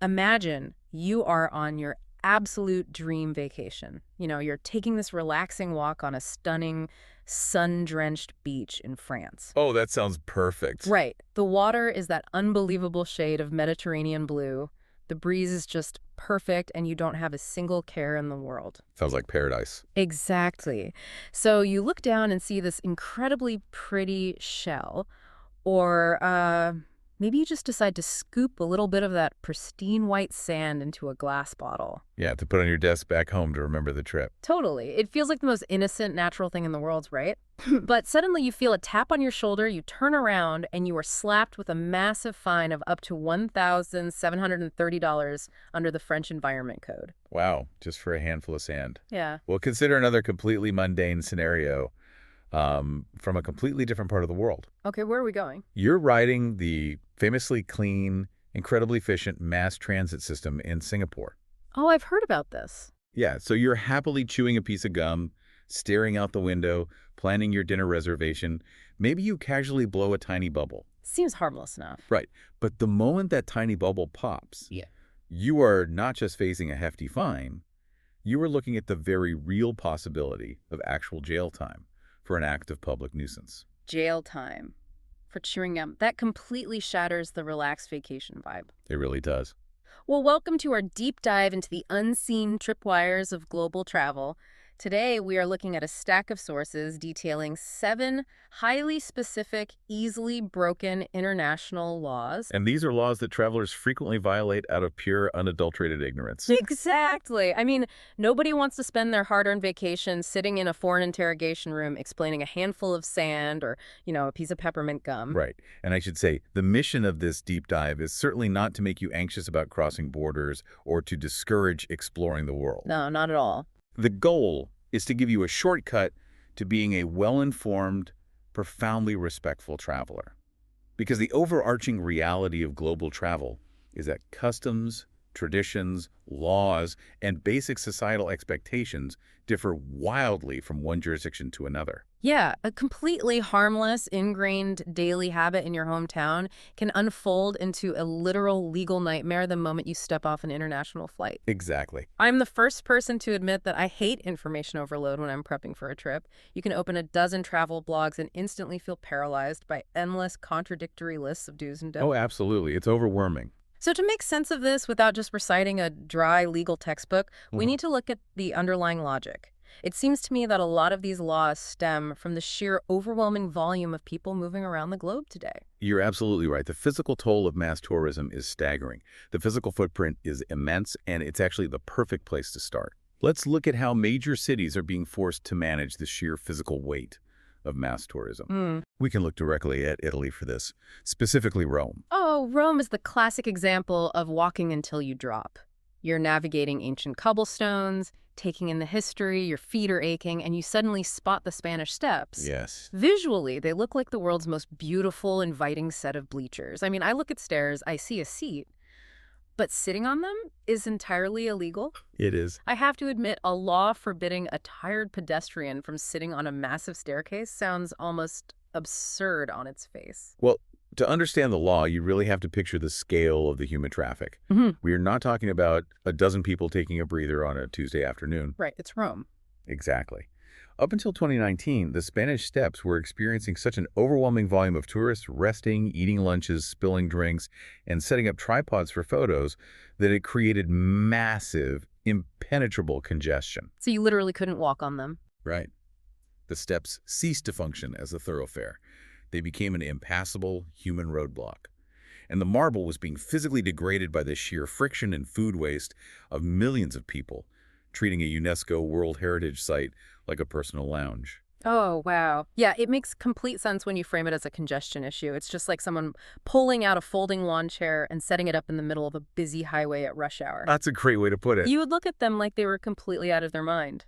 Imagine you are on your absolute dream vacation. You're taking this relaxing walk on a stunning, sun-drenched beach in France. Oh, that sounds perfect. Right. The water is that unbelievable shade of Mediterranean blue. The breeze is just perfect, and you don't have a single care in the world. Sounds like paradise. Exactly. So you look down and see this incredibly pretty shell, or maybe you just decide to scoop a little bit of that pristine white sand into a glass bottle. Yeah, to put on your desk back home to remember the trip. Totally. It feels like the most innocent, natural thing in the world, right? But suddenly you feel a tap on your shoulder, you turn around, and you are slapped with a massive fine of up to $1,730 under the French Environment Code. Wow, just for a handful of sand. Yeah. Well, consider another completely mundane scenario from a completely different part of the world. Okay, where are we going? You're riding the famously clean, incredibly efficient mass transit system in Singapore. Oh, I've heard about this. Yeah, so you're happily chewing a piece of gum, staring out the window, planning your dinner reservation. Maybe you casually blow a tiny bubble. Seems harmless enough. Right, but the moment that tiny bubble pops, you are not just facing a hefty fine, you are looking at the very real possibility of actual jail time for an act of public nuisance. Jail time for chewing gum. That completely shatters the relaxed vacation vibe. It really does. Well, welcome to our deep dive into the unseen tripwires of global travel. Today, we are looking at a stack of sources detailing 7 highly specific, easily broken international laws. And these are laws that travelers frequently violate out of pure, unadulterated ignorance. Exactly. I mean, nobody wants to spend their hard-earned vacation sitting in a foreign interrogation room explaining a handful of sand or, a piece of peppermint gum. Right. And I should say, the mission of this deep dive is certainly not to make you anxious about crossing borders or to discourage exploring the world. No, not at all. The goal is to give you a shortcut to being a well-informed, profoundly respectful traveler. Because the overarching reality of global travel is that customs, traditions, laws, and basic societal expectations differ wildly from one jurisdiction to another. Yeah, a completely harmless, ingrained daily habit in your hometown can unfold into a literal legal nightmare the moment you step off an international flight. Exactly. I'm the first person to admit that I hate information overload when I'm prepping for a trip. You can open a dozen travel blogs and instantly feel paralyzed by endless contradictory lists of do's and don'ts. Oh, absolutely. It's overwhelming. So to make sense of this without just reciting a dry legal textbook, we need to look at the underlying logic. It seems to me that a lot of these laws stem from the sheer overwhelming volume of people moving around the globe today. You're absolutely right. The physical toll of mass tourism is staggering. The physical footprint is immense, and it's actually the perfect place to start. Let's look at how major cities are being forced to manage the sheer physical weight of mass tourism. We can look directly at Italy for this, specifically Rome. Oh, Rome is the classic example of walking until you drop. You're navigating ancient cobblestones, taking in the history, your feet are aching, and you suddenly spot the Spanish Steps. Yes. Visually, they look like the world's most beautiful, inviting set of bleachers. I mean, I look at stairs, I see a seat, but sitting on them is entirely illegal. It is. I have to admit, a law forbidding a tired pedestrian from sitting on a massive staircase sounds almost absurd on its face. Well, to understand the law, you really have to picture the scale of the human traffic. We are not talking about a dozen people taking a breather on a Tuesday afternoon. Right, it's Rome. Exactly. Up until 2019, the Spanish Steps were experiencing such an overwhelming volume of tourists resting, eating lunches, spilling drinks, and setting up tripods for photos that it created massive, impenetrable congestion. So you literally couldn't walk on them. Right. The steps ceased to function as a thoroughfare. They became an impassable human roadblock. And the marble was being physically degraded by the sheer friction and food waste of millions of people, treating a UNESCO World Heritage Site like a personal lounge. Oh, wow. Yeah, it makes complete sense when you frame it as a congestion issue. It's just like someone pulling out a folding lawn chair and setting it up in the middle of a busy highway at rush hour. That's a great way to put it. You would look at them like they were completely out of their mind.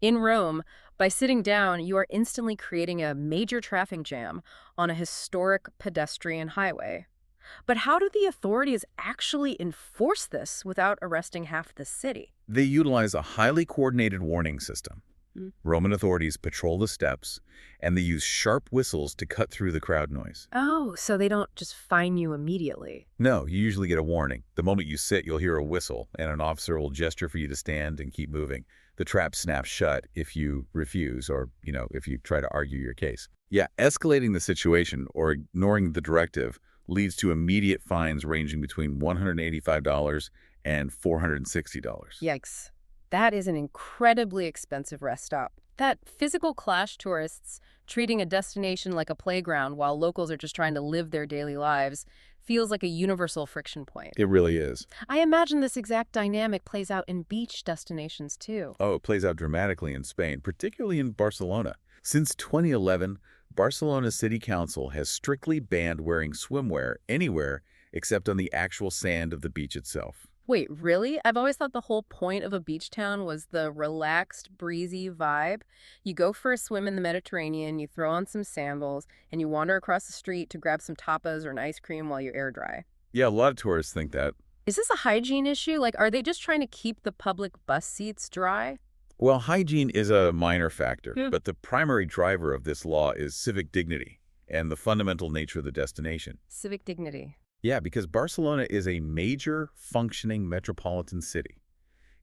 In Rome, by sitting down, you are instantly creating a major traffic jam on a historic pedestrian highway. But how do the authorities actually enforce this without arresting half the city? They utilize a highly coordinated warning system. Roman authorities patrol the steps, and they use sharp whistles to cut through the crowd noise. Oh, so they don't just fine you immediately. No, you usually get a warning. The moment you sit, you'll hear a whistle, and an officer will gesture for you to stand and keep moving. The trap snaps shut if you refuse or, if you try to argue your case. Yeah, escalating the situation or ignoring the directive leads to immediate fines ranging between $185 and $460. Yikes. That is an incredibly expensive rest stop. That physical clash tourists treating a destination like a playground while locals are just trying to live their daily lives feels like a universal friction point. It really is. I imagine this exact dynamic plays out in beach destinations too. Oh, it plays out dramatically in Spain, particularly in Barcelona. Since 2011, Barcelona City Council has strictly banned wearing swimwear anywhere except on the actual sand of the beach itself. Wait, really? I've always thought the whole point of a beach town was the relaxed, breezy vibe. You go for a swim in the Mediterranean, you throw on some sandals, and you wander across the street to grab some tapas or an ice cream while you air dry. Yeah, a lot of tourists think that. Is this a hygiene issue? Like, are they just trying to keep the public bus seats dry? Well, hygiene is a minor factor, but the primary driver of this law is civic dignity and the fundamental nature of the destination. Civic dignity. Yeah, because Barcelona is a major functioning metropolitan city.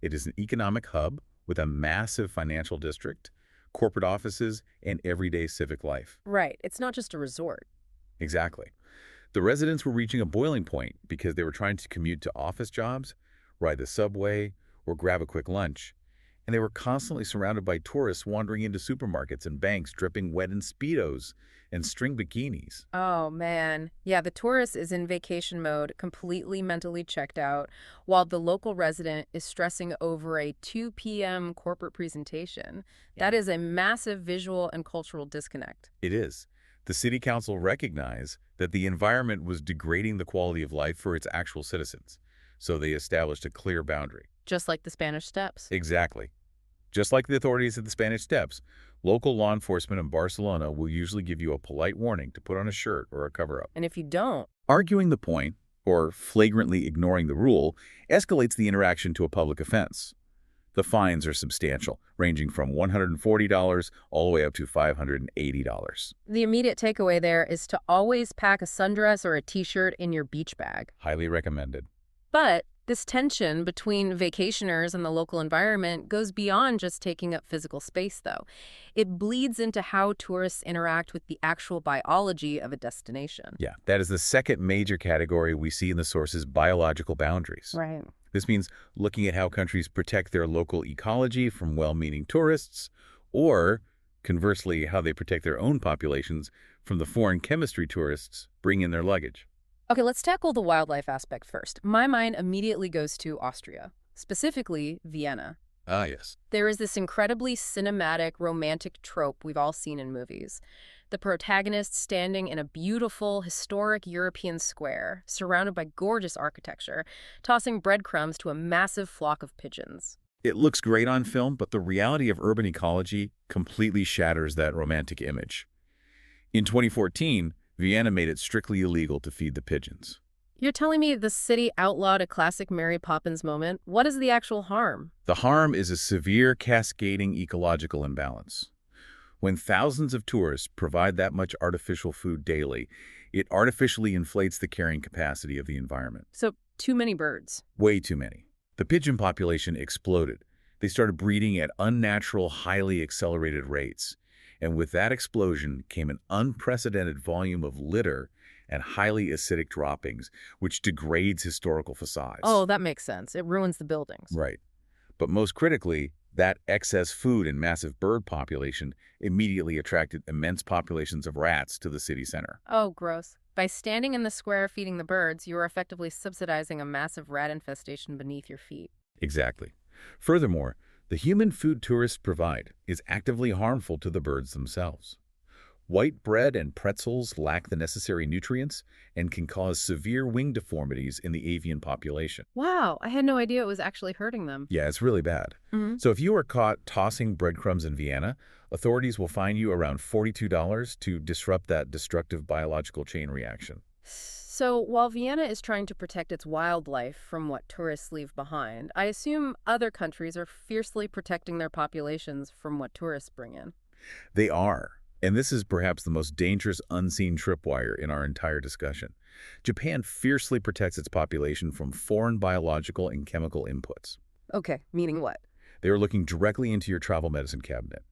It is an economic hub with a massive financial district, corporate offices, and everyday civic life. Right. It's not just a resort. Exactly. The residents were reaching a boiling point because they were trying to commute to office jobs, ride the subway, or grab a quick lunch. And they were constantly surrounded by tourists wandering into supermarkets and banks dripping wet in Speedos and string bikinis. Oh, man. Yeah, the tourist is in vacation mode, completely mentally checked out, while the local resident is stressing over a 2 p.m. corporate presentation. That is a massive visual and cultural disconnect. It is. The city council recognized that the environment was degrading the quality of life for its actual citizens, so they established a clear boundary. Just like the Spanish Steps. Exactly. Just like the authorities at the Spanish Steps, local law enforcement in Barcelona will usually give you a polite warning to put on a shirt or a cover-up. And if you don't, Arguing the point, or flagrantly ignoring the rule, escalates the interaction to a public offense. The fines are substantial, ranging from $140 all the way up to $580. the immediate takeaway there is to always pack a sundress or a t-shirt in your beach bag. Highly recommended. But this tension between vacationers and the local environment goes beyond just taking up physical space, though. It bleeds into how tourists interact with the actual biology of a destination. Yeah, that is the second major category we see in the source's biological boundaries. Right. This means looking at how countries protect their local ecology from well-meaning tourists, or, conversely, how they protect their own populations from the foreign chemistry tourists bring in their luggage. Okay, let's tackle the wildlife aspect first. My mind immediately goes to Austria, specifically Vienna. Ah, yes. There is this incredibly cinematic, romantic trope we've all seen in movies. The protagonist standing in a beautiful, historic European square, surrounded by gorgeous architecture, tossing breadcrumbs to a massive flock of pigeons. It looks great on film, but the reality of urban ecology completely shatters that romantic image. In 2014, Vienna made it strictly illegal to feed the pigeons. You're telling me the city outlawed a classic Mary Poppins moment? What is the actual harm? The harm is a severe cascading ecological imbalance. When thousands of tourists provide that much artificial food daily, it artificially inflates the carrying capacity of the environment. So, too many birds. Way too many. The pigeon population exploded. They started breeding at unnatural, highly accelerated rates. And with that explosion came an unprecedented volume of litter and highly acidic droppings, which degrades historical facades. Oh, that makes sense. It ruins the buildings. Right. But most critically, that excess food and massive bird population immediately attracted immense populations of rats to the city center. Oh, gross. By standing in the square feeding the birds, you are effectively subsidizing a massive rat infestation beneath your feet. Exactly. Furthermore, the human food tourists provide is actively harmful to the birds themselves. White bread and pretzels lack the necessary nutrients and can cause severe wing deformities in the avian population. Wow, I had no idea it was actually hurting them. Yeah, it's really bad. So if you are caught tossing breadcrumbs in Vienna, authorities will fine you around $42 to disrupt that destructive biological chain reaction. So while Vienna is trying to protect its wildlife from what tourists leave behind, I assume other countries are fiercely protecting their populations from what tourists bring in. They are. And this is perhaps the most dangerous unseen tripwire in our entire discussion. Japan fiercely protects its population from foreign biological and chemical inputs. Okay, meaning what? They are looking directly into your travel medicine cabinet.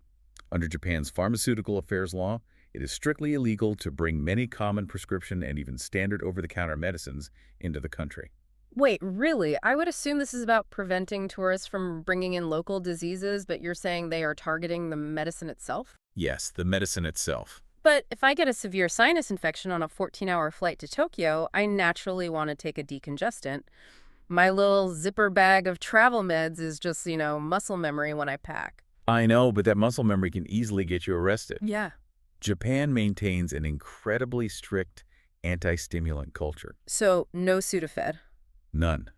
Under Japan's pharmaceutical affairs law, it is strictly illegal to bring many common prescription and even standard over-the-counter medicines into the country. Wait, really? I would assume this is about preventing tourists from bringing in local diseases, but you're saying they are targeting the medicine itself? Yes, the medicine itself. But if I get a severe sinus infection on a 14-hour flight to Tokyo, I naturally want to take a decongestant. My little zipper bag of travel meds is just, muscle memory when I pack. I know, but that muscle memory can easily get you arrested. Yeah. Japan maintains an incredibly strict anti-stimulant culture. So, no Sudafed. None.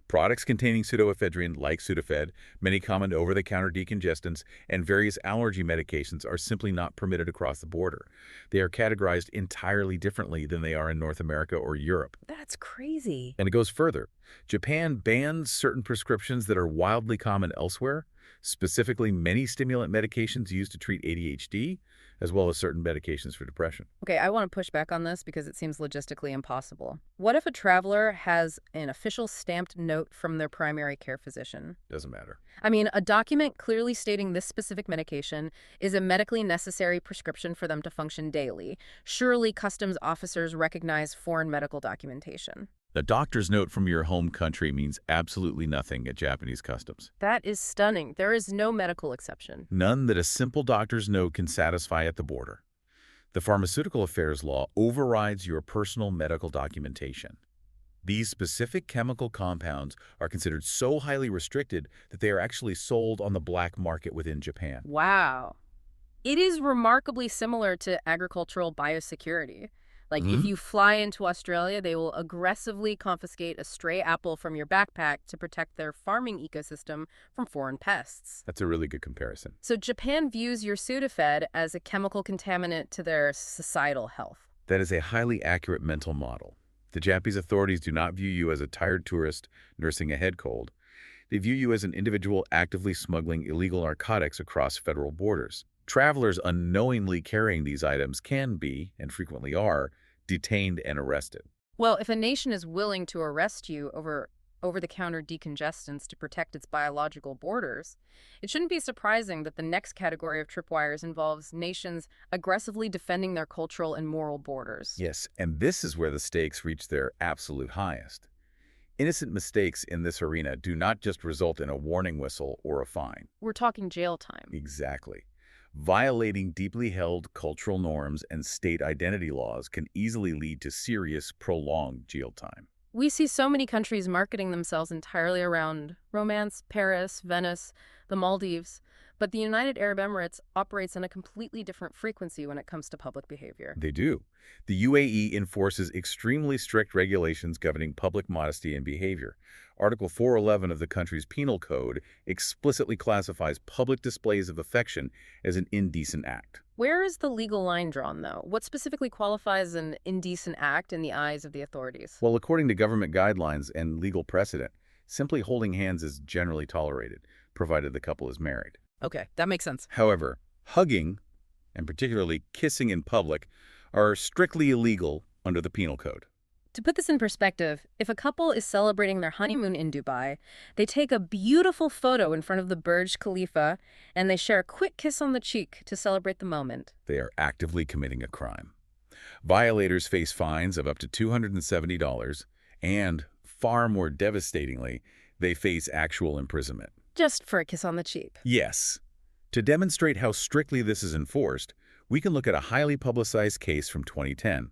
Products containing pseudoephedrine, like Sudafed, many common over-the-counter decongestants, and various allergy medications are simply not permitted across the border. They are categorized entirely differently than they are in North America or Europe. That's crazy. And it goes further. Japan bans certain prescriptions that are wildly common elsewhere, specifically many stimulant medications used to treat ADHD, as well as certain medications for depression. Okay, I want to push back on this because it seems logistically impossible. What if a traveler has an official stamped note from their primary care physician? Doesn't matter. I mean, a document clearly stating this specific medication is a medically necessary prescription for them to function daily. Surely customs officers recognize foreign medical documentation. The doctor's note from your home country means absolutely nothing at Japanese customs. That is stunning. There is no medical exception. None that a simple doctor's note can satisfy at the border. The pharmaceutical affairs law overrides your personal medical documentation. These specific chemical compounds are considered so highly restricted that they are actually sold on the black market within Japan. Wow. It is remarkably similar to agricultural biosecurity. Like, if you fly into Australia, they will aggressively confiscate a stray apple from your backpack to protect their farming ecosystem from foreign pests. That's a really good comparison. So Japan views your Sudafed as a chemical contaminant to their societal health. That is a highly accurate mental model. The Japanese authorities do not view you as a tired tourist nursing a head cold. They view you as an individual actively smuggling illegal narcotics across federal borders. Travelers unknowingly carrying these items can be, and frequently are, detained and arrested. Well, if a nation is willing to arrest you over-the-counter decongestants to protect its biological borders, it shouldn't be surprising that the next category of tripwires involves nations aggressively defending their cultural and moral borders. Yes, and this is where the stakes reach their absolute highest. Innocent mistakes in this arena do not just result in a warning whistle or a fine. We're talking jail time. Exactly. Violating deeply held cultural norms and state identity laws can easily lead to serious, prolonged jail time. We see so many countries marketing themselves entirely around romance, Paris, Venice, the Maldives, but the United Arab Emirates operates on a completely different frequency when it comes to public behavior. They do. The UAE enforces extremely strict regulations governing public modesty and behavior. Article 411 of the country's penal code explicitly classifies public displays of affection as an indecent act. Where is the legal line drawn, though? What specifically qualifies an indecent act in the eyes of the authorities? Well, according to government guidelines and legal precedent, simply holding hands is generally tolerated, provided the couple is married. Okay, that makes sense. However, hugging, and particularly kissing in public, are strictly illegal under the penal code. To put this in perspective, if a couple is celebrating their honeymoon in Dubai, they take a beautiful photo in front of the Burj Khalifa and they share a quick kiss on the cheek to celebrate the moment. They are actively committing a crime. Violators face fines of up to $270 and, far more devastatingly, they face actual imprisonment. Just for a kiss on the cheek. Yes. To demonstrate how strictly this is enforced, we can look at a highly publicized case from 2010.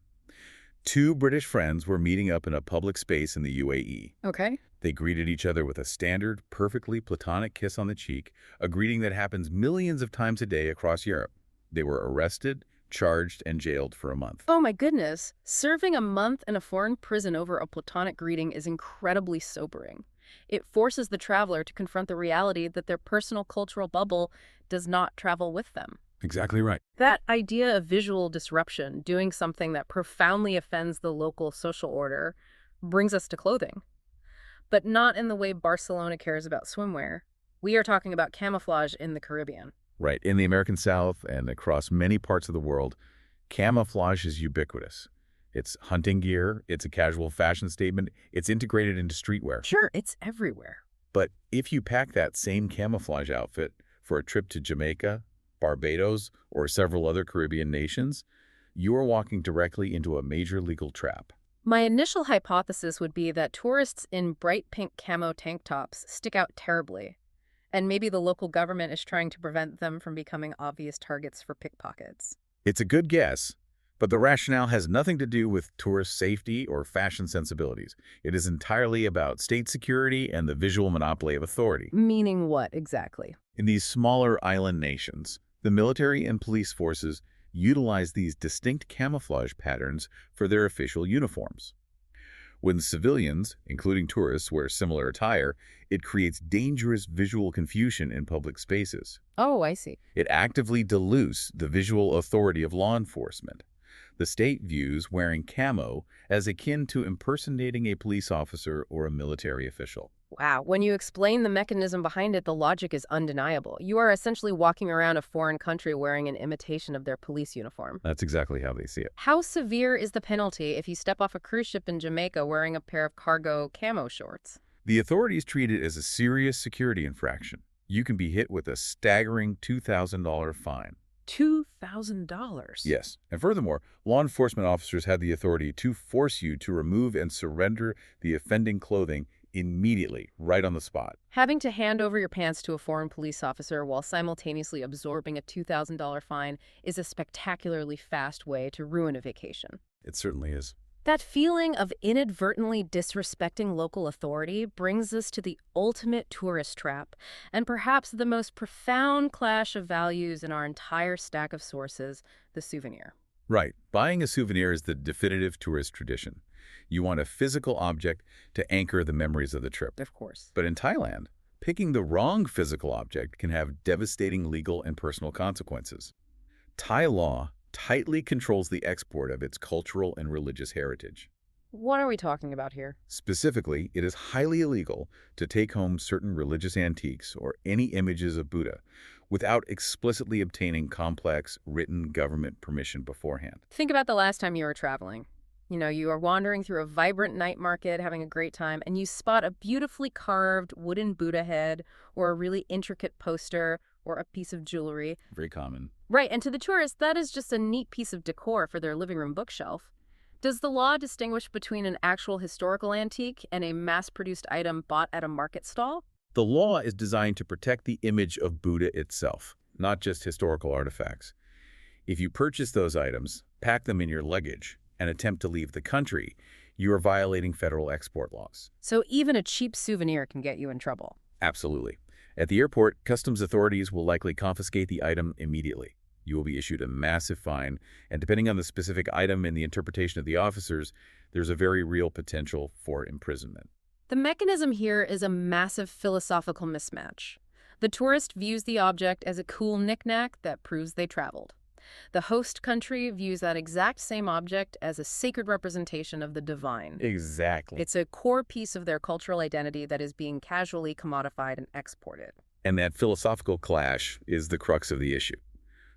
Two British friends were meeting up in a public space in the UAE. Okay. They greeted each other with a standard, perfectly platonic kiss on the cheek, a greeting that happens millions of times a day across Europe. They were arrested, charged, and jailed for a month. Oh my goodness. Serving a month in a foreign prison over a platonic greeting is incredibly sobering. It forces the traveler to confront the reality that their personal cultural bubble does not travel with them. Exactly right. That idea of visual disruption, doing something that profoundly offends the local social order, brings us to clothing. But not in the way Barcelona cares about swimwear. We are talking about camouflage in the Caribbean. Right. In the American South and across many parts of the world, camouflage is ubiquitous. It's hunting gear, it's a casual fashion statement, it's integrated into streetwear. Sure, it's everywhere. But if you pack that same camouflage outfit for a trip to Jamaica, Barbados, or several other Caribbean nations, you are walking directly into a major legal trap. My initial hypothesis would be that tourists in bright pink camo tank tops stick out terribly, and maybe the local government is trying to prevent them from becoming obvious targets for pickpockets. It's a good guess, but the rationale has nothing to do with tourist safety or fashion sensibilities. It is entirely about state security and the visual monopoly of authority. Meaning what exactly? In these smaller island nations, the military and police forces utilize these distinct camouflage patterns for their official uniforms. When civilians, including tourists, wear similar attire, it creates dangerous visual confusion in public spaces. Oh, I see. It actively dilutes the visual authority of law enforcement. The state views wearing camo as akin to impersonating a police officer or a military official. Wow, when you explain the mechanism behind it, the logic is undeniable. You are essentially walking around a foreign country wearing an imitation of their police uniform. That's exactly how they see it. How severe is the penalty if you step off a cruise ship in Jamaica wearing a pair of cargo camo shorts? The authorities treat it as a serious security infraction. You can be hit with a staggering $2,000 fine. $2,000? Yes, and furthermore, law enforcement officers have the authority to force you to remove and surrender the offending clothing immediately, right on the spot. Having to hand over your pants to a foreign police officer while simultaneously absorbing a $2,000 fine is a spectacularly fast way to ruin a vacation. It certainly is. That feeling of inadvertently disrespecting local authority brings us to the ultimate tourist trap, and perhaps the most profound clash of values in our entire stack of sources, the souvenir. Right. Buying a souvenir is the definitive tourist tradition. You want a physical object to anchor the memories of the trip. Of course. But in Thailand, picking the wrong physical object can have devastating legal and personal consequences. Thai law tightly controls the export of its cultural and religious heritage. What are we talking about here? Specifically, it is highly illegal to take home certain religious antiques or any images of Buddha without explicitly obtaining complex, written government permission beforehand. Think about the last time you were traveling. You are wandering through a vibrant night market, having a great time, and you spot a beautifully carved wooden Buddha head or a really intricate poster or a piece of jewelry. Very common. Right, and to the tourist, that is just a neat piece of decor for their living room bookshelf. Does the law distinguish between an actual historical antique and a mass-produced item bought at a market stall? The law is designed to protect the image of Buddha itself, not just historical artifacts. If you purchase those items, pack them in your luggage, and attempt to leave the country, you are violating federal export laws. So even a cheap souvenir can get you in trouble. Absolutely. At the airport, customs authorities will likely confiscate the item immediately. You will be issued a massive fine, and depending on the specific item and the interpretation of the officers, there's a very real potential for imprisonment. The mechanism here is a massive philosophical mismatch. The tourist views the object as a cool knick-knack that proves they traveled. The host country views that exact same object as a sacred representation of the divine. Exactly. It's a core piece of their cultural identity that is being casually commodified and exported. And that philosophical clash is the crux of the issue.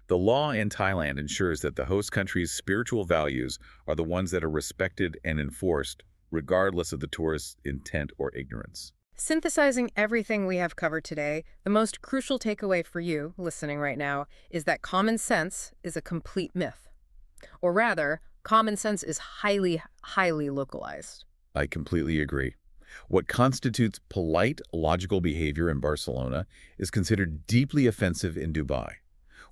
The law in Thailand ensures that the host country's spiritual values are the ones that are respected and enforced, regardless of the tourist's intent or ignorance. Synthesizing everything we have covered today, the most crucial takeaway for you, listening right now, is that common sense is a complete myth. Or rather, common sense is highly, highly localized. I completely agree. What constitutes polite, logical behavior in Barcelona is considered deeply offensive in Dubai.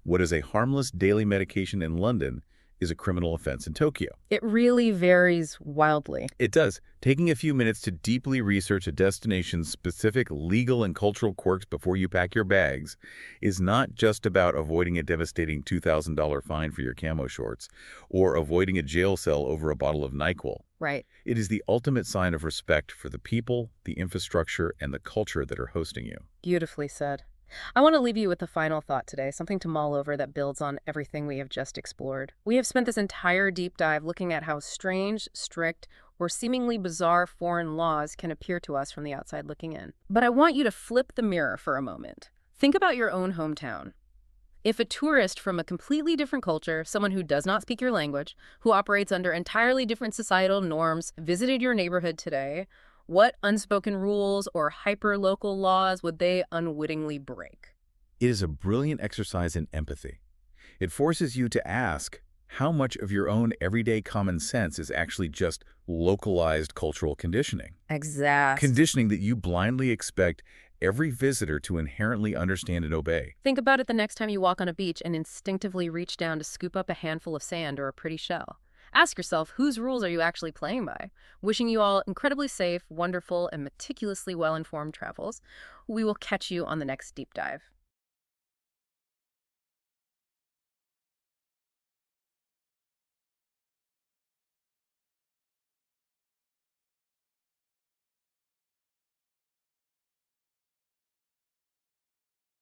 What is a harmless daily medication in London is a criminal offense in Tokyo. It really varies wildly. It does. Taking a few minutes to deeply research a destination's specific legal and cultural quirks before you pack your bags is not just about avoiding a devastating $2,000 fine for your camo shorts or avoiding a jail cell over a bottle of NyQuil. Right. It is the ultimate sign of respect for the people, the infrastructure, and the culture that are hosting you. Beautifully said. I want to leave you with a final thought today, something to mull over that builds on everything we have just explored. We have spent this entire deep dive looking at how strange, strict, or seemingly bizarre foreign laws can appear to us from the outside looking in. But I want you to flip the mirror for a moment. Think about your own hometown. If a tourist from a completely different culture, someone who does not speak your language, who operates under entirely different societal norms, visited your neighborhood today, what unspoken rules or hyper-local laws would they unwittingly break? It is a brilliant exercise in empathy. It forces you to ask how much of your own everyday common sense is actually just localized cultural conditioning. Exact. Conditioning that you blindly expect every visitor to inherently understand and obey. Think about it the next time you walk on a beach and instinctively reach down to scoop up a handful of sand or a pretty shell. Ask yourself, whose rules are you actually playing by? Wishing you all incredibly safe, wonderful, and meticulously well-informed travels. We will catch you on the next deep dive.